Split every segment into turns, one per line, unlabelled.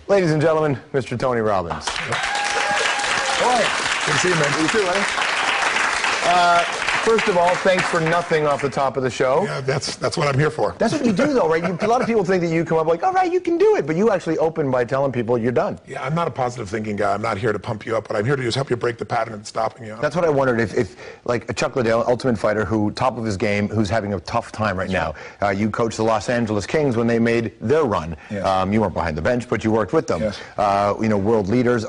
Ladies and gentlemen, Mr. Tony Robbins.
Boy, good to see you, man.
You too, buddy. First of all, thanks for nothing off the top of the show.
Yeah, that's what I'm here for.
That's what you do, though, right? A lot of people think that you come up like, all right, you can do it, but you actually open by telling people you're done.
Yeah, I'm not a positive thinking guy. I'm not here to pump you up. What I'm here to do is help you break the pattern that's stopping you.
That's what I wondered, if like Chuck Liddell, Ultimate Fighter, who top of his game, who's having a tough time right now. You coached the Los Angeles Kings when they made their run.
Yes.
You weren't behind the bench, but you worked with them.
Yes.
World leaders.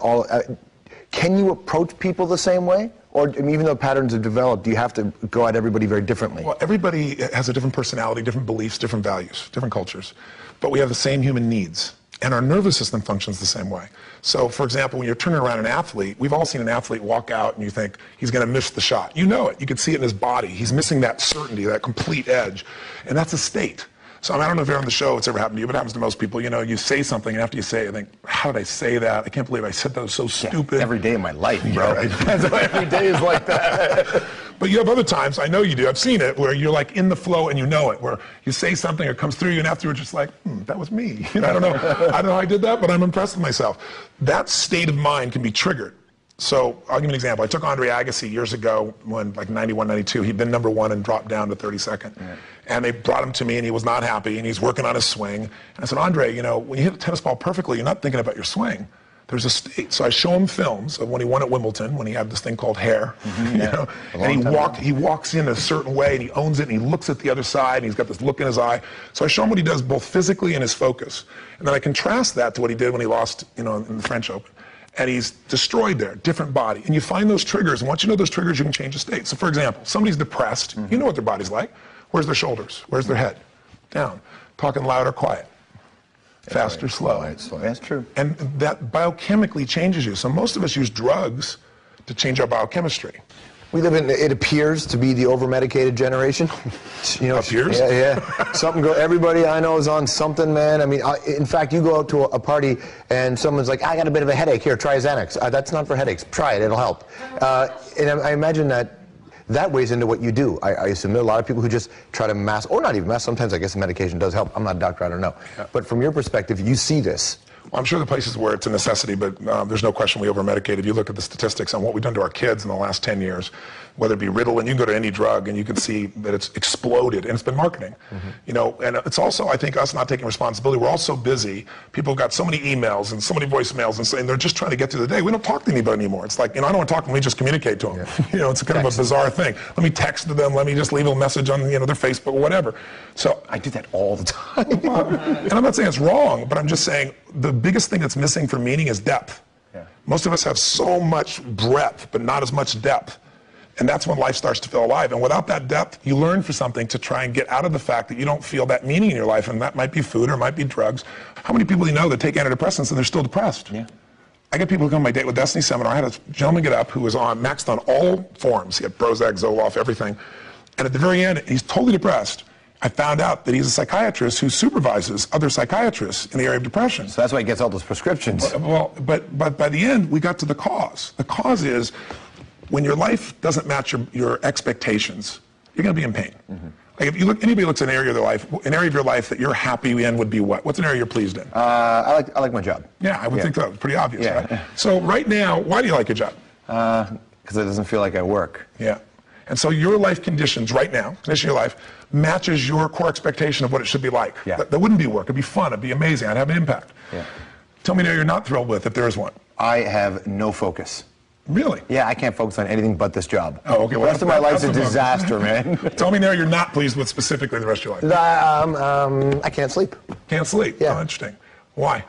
Can you approach people the same way? Or even though patterns have developed, do you have to go at everybody very differently?
Well, everybody has a different personality, different beliefs, different values, different cultures. But we have the same human needs. And our nervous system functions the same way. So, for example, when you're turning around an athlete, we've all seen an athlete walk out and you think he's going to miss the shot. You know it. You can see it in his body. He's missing that certainty, that complete edge. And that's a state. So I don't know if you're on the show, it's ever happened to you, but it happens to most people. You know, you say something, and after you say it, you think, how did I say that? I can't believe I said that. It was so stupid.
Every day of my life, bro.
Yeah, right.
Every day is like that.
But you have other times, I know you do, I've seen it, where you're like in the flow and you know it, where you say something or it comes through you, and afterwards just like, that was me. I don't know how I did that, but I'm impressed with myself. That state of mind can be triggered. So I'll give you an example. I took Andre Agassi years ago when, like 91, 92, he'd been #1 and dropped down to 32nd. Yeah. And they brought him to me and he was not happy and he's working on his swing. And I said, Andre, when you hit a tennis ball perfectly, you're not thinking about your swing. There's a state. So I show him films of when he won at Wimbledon, when he had this thing called hair. And he walks in a certain way and he owns it and he looks at the other side and he's got this look in his eye. So I show him what he does both physically and his focus. And then I contrast that to what he did when he lost, in the French Open. And he's destroyed there, different body. And you find those triggers, and once you know those triggers, you can change the state. So for example, somebody's depressed, you know what their body's like. Where's their shoulders? Where's their head? Down. Talking loud or quiet? Fast or slow?
That's true.
And that biochemically changes you. So most of us use drugs to change our biochemistry.
We live in, it appears to be the over-medicated generation.
Appears?
Yeah. Everybody I know is on something, man. I mean, in fact, you go out to a party and someone's like, I got a bit of a headache. Here, try Xanax. That's not for headaches. Try it. It'll help. And I imagine that weighs into what you do. I assume there are a lot of people who just try to mask, or not even mask. Sometimes I guess medication does help. I'm not a doctor. I don't know. Yeah. But from your perspective, you see this.
Well, I'm sure the places where it's a necessity, but there's no question we over-medicate. If you look at the statistics on what we've done to our kids in the last 10 years, whether it be Ritalin, you can go to any drug and you can see that it's exploded, and it's been marketing. And it's also, I think, us not taking responsibility. We're all so busy. People have got so many emails and so many voicemails, and they're just trying to get through the day. We don't talk to anybody anymore. It's like, I don't want to talk to them, we just communicate to them. Yeah. It's kind of a bizarre thing. Let me text to them, let me just leave a message on their Facebook or whatever. So
I do that all the time.
And I'm not saying it's wrong, but I'm just saying the biggest thing that's missing for meaning is depth. Yeah. Most of us have so much breadth, but not as much depth. And that's when life starts to feel alive. And without that depth, you learn for something to try and get out of the fact that you don't feel that meaning in your life. And that might be food or it might be drugs. How many people do you know that take antidepressants and they're still depressed? Yeah. I get people who come to my Date with Destiny seminar. I had a gentleman get up who was maxed on all forms. He had Prozac, Zoloft, everything. And at the very end, he's totally depressed. I found out that he's a psychiatrist who supervises other psychiatrists in the area of depression.
So that's why he gets all those prescriptions.
Well, but by the end, we got to the cause. The cause is when your life doesn't match your expectations, you're going to be in pain. Like if you look, anybody looks at an area of your life that you're happy in would be what? What's an area you're pleased in?
I like my job.
Yeah, I would think that was pretty obvious, right? So right now, why do you like your job?
Because it doesn't feel like I work.
Yeah. And so your life conditions right now, condition of your life, matches your core expectation of what it should be like. Yeah. That wouldn't be work. It'd be fun. It'd be amazing. I'd have an impact. Yeah. Tell me now you're not thrilled with, if there is one.
I have no focus.
Really?
Yeah, I can't focus on anything but this job.
Oh, okay.
The rest of my life's a disaster, man.
Tell me now you're not pleased with specifically the rest of your life.
I can't sleep.
Can't sleep?
Yeah.
Oh, interesting. Why?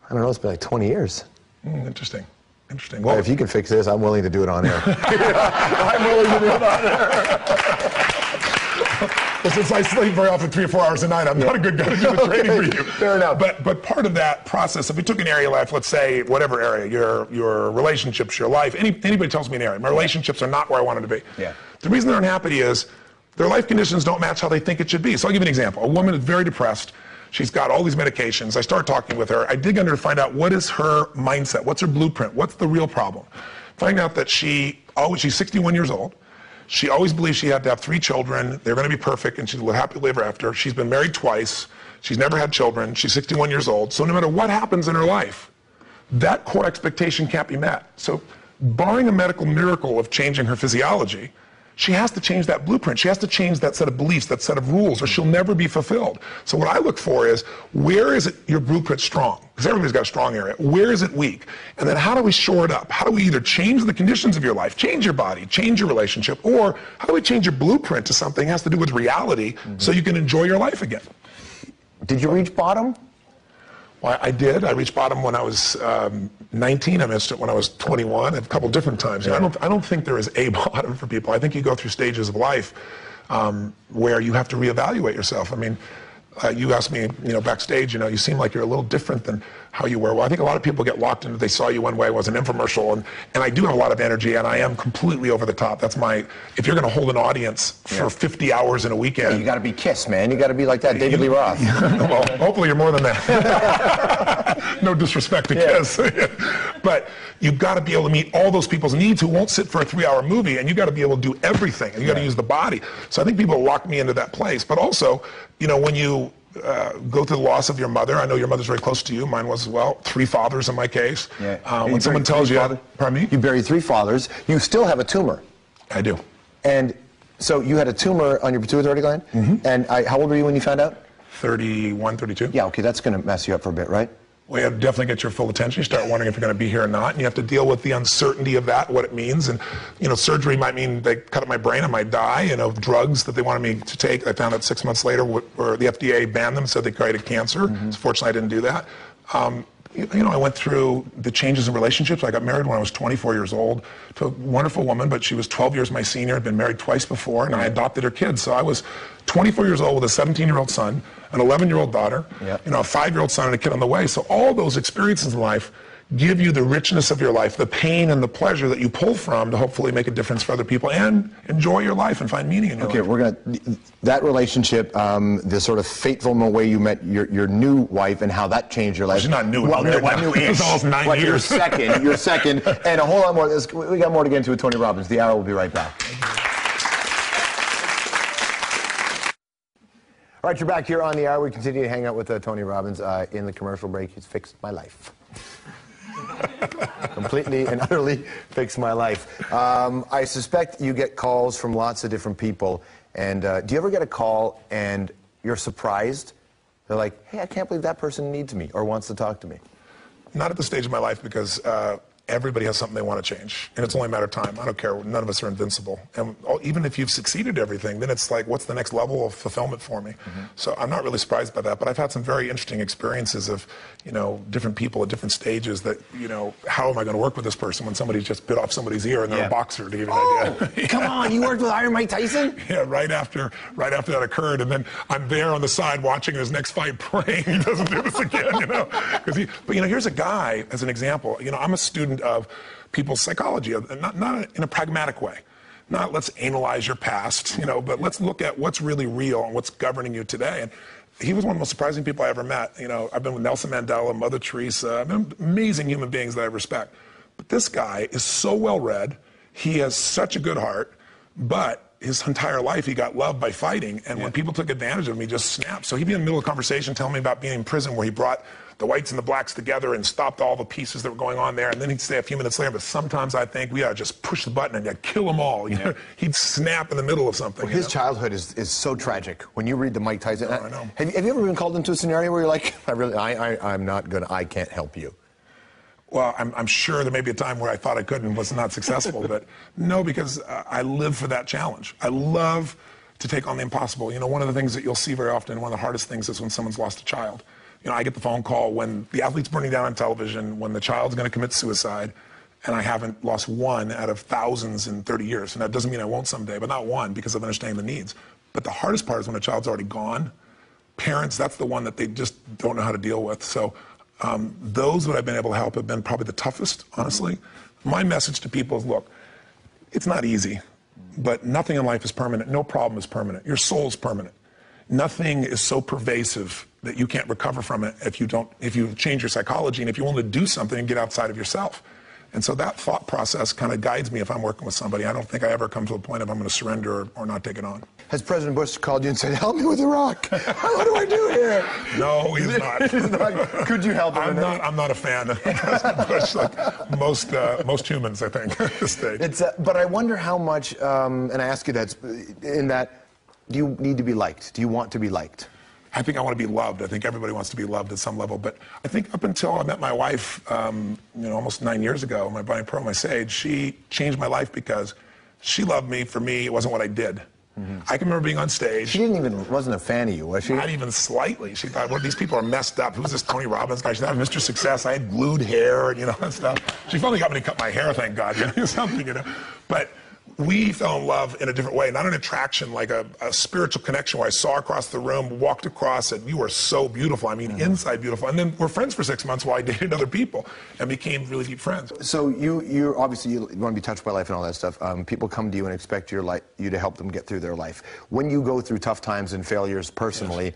I don't know. It's been like 20 years.
Interesting. Interesting. Well,
if you can fix this, I'm willing to do it on air. I'm willing to do it on air.
Well, since I sleep very often 3 or 4 hours a night, I'm not a good guy to do the training for you.
Fair enough.
But part of that process, if we took an area of life, let's say whatever area, your relationships, your life, anybody tells me an area, my relationships are not where I wanted to be. Yeah. The reason they're unhappy is their life conditions don't match how they think it should be. So I'll give you an example. A woman is very depressed. She's got all these medications. I start talking with her. I dig under to find out what is her mindset. What's her blueprint? What's the real problem? Find out that she's 61 years old. She always believed she had to have 3 children. They're going to be perfect, and she will happily live ever after. She's been married twice. She's never had children. She's 61 years old. So no matter what happens in her life, that core expectation can't be met. So barring a medical miracle of changing her physiology, she has to change that blueprint. She has to change that set of beliefs, that set of rules, or she'll never be fulfilled. So what I look for is, where is it your blueprint strong? Because everybody's got a strong area. Where is it weak? And then how do we shore it up? How do we either change the conditions of your life, change your body, change your relationship, or how do we change your blueprint to something that has to do with reality so you can enjoy your life again?
Did you reach bottom?
Well, I did. I reached bottom when I was 19. I missed it when I was 21, a couple different times.
Yeah.
I don't think there is a bottom for people. I think you go through stages of life where you have to reevaluate yourself. I mean, you asked me, backstage, you seem like you're a little different than how you were. Well, I think a lot of people get locked into, they saw you one way, it was an infomercial, and I do have a lot of energy, and I am completely over the top. That's if you're going to hold an audience for 50 hours in a weekend.
Yeah, you got to be Kiss, man. You got to be like that David Lee Roth.
Well, hopefully you're more than that. No disrespect to Kiss. But you've got to be able to meet all those people's needs who won't sit for a 3-hour movie, and you got to be able to do everything, and you got to use the body. So I think people lock me into that place. But also, when you go through the loss of your mother, I know your mother's very close to you, mine was as well, 3 fathers in my case.
Yeah.
When someone tells you, pardon me?
You buried 3 fathers, you still have a tumor.
I do.
And so you had a tumor on your pituitary gland, and how old were you when you found out?
31, 32.
Yeah, okay, that's going to mess you up for a bit, right?
Well, you have to definitely get your full attention. You start wondering if you're going to be here or not, and you have to deal with the uncertainty of that, what it means. And, surgery might mean they cut up my brain, I might die. Drugs that they wanted me to take, I found out 6 months later where the FDA banned them, said they created cancer. So fortunately, I didn't do that. I went through the changes in relationships. I got married when I was 24 years old to a wonderful woman, but she was 12 years my senior, had been married twice before, and I adopted her kids. So I was 24 years old with a 17-year-old son, an 11-year-old daughter, a 5-year-old son, and a kid on the way. So all those experiences in life give you the richness of your life, the pain and the pleasure that you pull from to hopefully make a difference for other people and enjoy your life and find meaning in your life.
Okay, we're going to, that relationship, the sort of fateful way you met your new wife and how that changed your life.
She's not new.
Well, new-ish.
It was almost 9 years.
Your second, and a whole lot more. We got more to get into with Tony Robbins. The Hour will be right back. All right, you're back here on The Hour. We continue to hang out with Tony Robbins. In the commercial break, he's fixed my life. Completely and utterly fixed my life. I suspect you get calls from lots of different people. And do you ever get a call and you're surprised? They're like, hey, I can't believe that person needs me or wants to talk to me.
Not at this stage of my life, because everybody has something they want to change, and it's only a matter of time. I don't care. None of us are invincible. And even if you've succeeded at everything, then it's like, what's the next level of fulfillment for me? So I'm not really surprised by that, but I've had some very interesting experiences of, different people at different stages that, how am I going to work with this person when somebody just bit off somebody's ear and they're a boxer, to give you an idea.
Come on, you worked with Iron Mike Tyson?
Yeah, right after that occurred, and then I'm there on the side watching his next fight, praying he doesn't do this again, But here's a guy, as an example, I'm a student of people's psychology, not in a pragmatic way. Not let's analyze your past, but let's look at what's really real and what's governing you today. And he was one of the most surprising people I ever met. I've been with Nelson Mandela, Mother Teresa, I've been amazing human beings that I respect. But this guy is so well-read. He has such a good heart, but his entire life he got loved by fighting, and when people took advantage of him, he just snapped. So he'd be in the middle of a conversation telling me about being in prison where he brought the whites and the blacks together and stopped all the pieces that were going on there, and then he'd say a few minutes later, but sometimes I think we ought to just push the button and kill them all. He'd snap in the middle of something.
Well, his childhood is so tragic. When you read the Mike Tyson,
I know.
Have you ever been called into a scenario where you're like, I can't help you?
Well, I'm sure there may be a time where I thought I could and was not successful, but no, because I live for that challenge. I love to take on the impossible. One of the things that you'll see very often, one of the hardest things, is when someone's lost a child. I get the phone call when the athlete's burning down on television, when the child's going to commit suicide, and I haven't lost one out of thousands in 30 years. And that doesn't mean I won't someday, but not one, because of understanding the needs. But the hardest part is when a child's already gone. Parents, that's the one that they just don't know how to deal with. So those that I've been able to help have been probably the toughest, honestly. My message to people is, look, it's not easy, but nothing in life is permanent. No problem is permanent. Your soul's permanent. Nothing is so pervasive that you can't recover from it if you change your psychology and if you're willing to do something and get outside of yourself. And so that thought process kind of guides me if I'm working with somebody. I don't think I ever come to a point of I'm going to surrender or not take it on.
Has President Bush called you and said, help me with Iraq? What do I do here?
No, he's not.
He's not. Could you help him?
I'm not a fan of President Bush, like most humans, I think, at this stage.
But I wonder how much, and I ask you that, in that, do you need to be liked? Do you want to be liked?
I think I want to be loved. I think everybody wants to be loved at some level. But I think up until I met my wife, almost 9 years ago, my Bonnie Pearl, my sage, she changed my life because she loved me. For me, it wasn't what I did. Mm-hmm. I can remember being on stage.
She wasn't a fan of you, was she?
Not even slightly. She thought, well, these people are messed up. Who's this Tony Robbins guy? She thought, Mr. Success. I had glued hair and, that stuff. She finally got me to cut my hair, thank God, something. But we fell in love in a different way, not an attraction, like a spiritual connection where I saw her across the room, walked across, and you are so beautiful. I mean, inside beautiful. And then we're friends for 6 months while I dated other people and became really deep friends.
So you're obviously, you want to be touched by life and all that stuff. People come to you and expect you to help them get through their life. When you go through tough times and failures personally,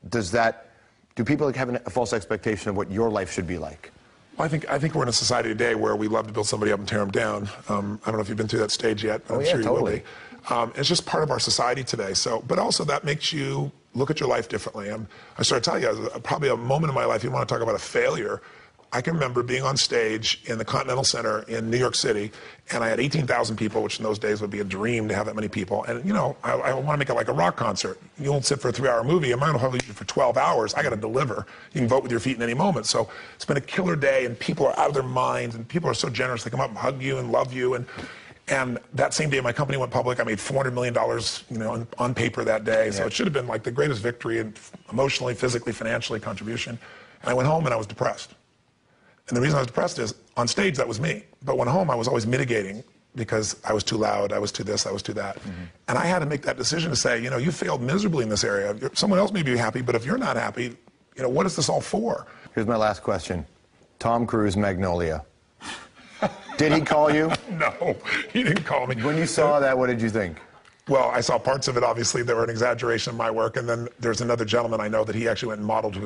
do people have a false expectation of what your life should be like?
Well, I think we're in a society today where we love to build somebody up and tear them down. I don't know if you've been through that stage yet, but I'm sure you will be. It's just part of our society today. But also that makes you look at your life differently. I started to tell you, probably a moment in my life, you want to talk about a failure. I can remember being on stage in the Continental Center in New York City, and I had 18,000 people, which in those days would be a dream to have that many people. And, I want to make it like a rock concert. You won't sit for a 3-hour movie. I'm going to hold you for 12 hours. I got to deliver. You can vote with your feet in any moment. So it's been a killer day, and people are out of their minds, and people are so generous. They come up and hug you and love you. And that same day, my company went public. I made $400 million, on paper that day. Yeah. So it should have been like the greatest victory, and emotionally, physically, financially, contribution. And I went home and I was depressed. And the reason I was depressed is, on stage, that was me. But when home, I was always mitigating because I was too loud, I was too this, I was too that. Mm-hmm. And I had to make that decision to say, you failed miserably in this area. Someone else may be happy, but if you're not happy, what is this all for?
Here's my last question. Tom Cruise, Magnolia. Did he call you?
No, he didn't call me.
When you saw that, what did you think?
Well, I saw parts of it, obviously, that were an exaggeration of my work. And then there's another gentleman I know that he actually went and modeled,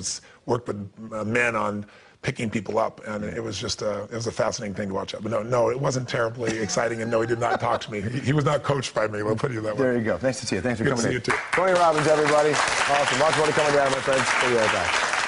worked with men on picking people up, and it was just it was a fascinating thing to watch. But no, it wasn't terribly exciting, and no, he did not talk to me. He was not coached by me, we'll put it that way.
There you go. Nice to see you. Thanks for coming in.
Good to see you, too.
Tony Robbins, everybody. Awesome. Lots more to come down, my friends. See you right back.